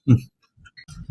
Hmm.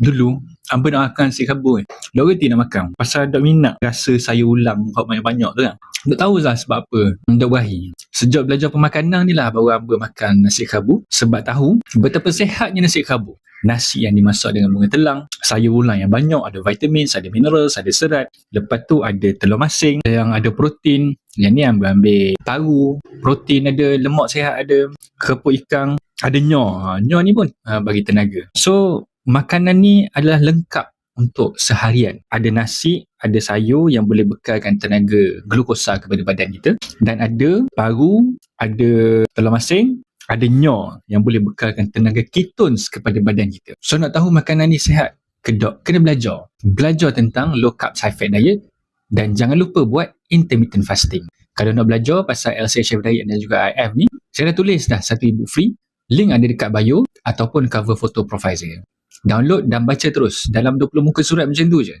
Dulu, hangpa nak makan nasi khabur. Dok reti nak makan. Pasal dok minat rasa sayur ulam hok banyak-banyak tu kan. Dok tahu lah sebab apa. Dok berahi. Sejak belajar pemakanan ni lah baru hangpa makan nasi khabur. Sebab tahu betapa sihatnya nasi khabur. Nasi yang dimasak dengan bunga telang, sayur ulam yang banyak, ada vitamin, ada mineral, ada serat. Lepas tu ada telur masing yang ada protein. Yang ni ambil tahu, protein ada, lemak sihat ada, kerupuk ikan, ada nyor. Nyor ni pun bagi tenaga. So, makanan ni adalah lengkap untuk seharian. Ada nasi, ada sayur yang boleh bekalkan tenaga glukosa kepada badan kita. Dan ada paru, ada telur masing, ada nyor yang boleh bekalkan tenaga ketones kepada badan kita. So nak tahu makanan ni sihat ke tak? Kena belajar. Belajar tentang low carb high fat diet dan jangan lupa buat intermittent fasting. Kalau nak belajar pasal LCHF diet dan juga IF ni, saya dah tulis dah satu ebook free. Link ada dekat bio ataupun cover foto profile saya. Download dan baca terus. Dalam 20 muka surat macam tu je.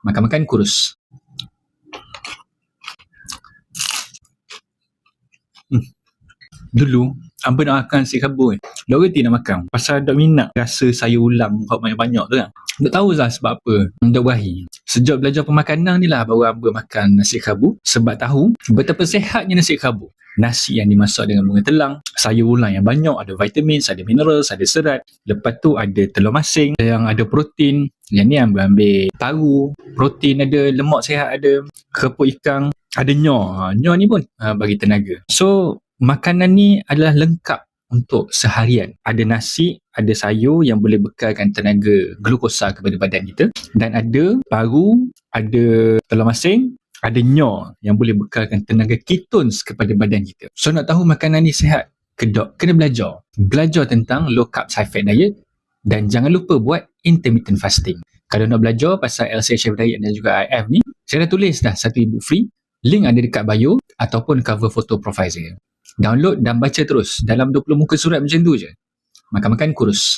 Makan-makan kurus. Dulu, hangpa nak makan nasi khabur. Dok reti nak makan. Pasal dok minat rasa sayur ulam hok banyak-banyak tu kan. Dok tahu lah sebab apa. Dok berahi. Sejak belajar pemakanan ni lah baru hangpa makan nasi khabur. Sebab tahu betapa sihatnya nasi khabur. Nasi yang dimasak dengan bunga telang, sayur ulam yang banyak, ada vitamin, ada mineral, ada serat. Lepas tu ada telur masing yang ada protein. Yang ni ambil tahu, protein ada, lemak sihat ada, kerupuk ikan, ada nyor. Nyor ni pun bagi tenaga. So, makanan ni adalah lengkap untuk seharian. Ada nasi, ada sayur yang boleh bekalkan tenaga glukosa kepada badan kita. Dan ada paru, ada telur masing, ada nyor yang boleh bekalkan tenaga ketones kepada badan kita. So nak tahu makanan ni sihat ke tak? Kena belajar. Belajar tentang low carb high fat diet dan jangan lupa buat intermittent fasting. Kalau nak belajar pasal LCHF diet dan juga IF ni, saya dah tulis dah satu ebook free. Link ada dekat bio ataupun cover foto profile saya. Download dan baca terus. Dalam 20 muka surat macam tu je. Makan-makan kurus.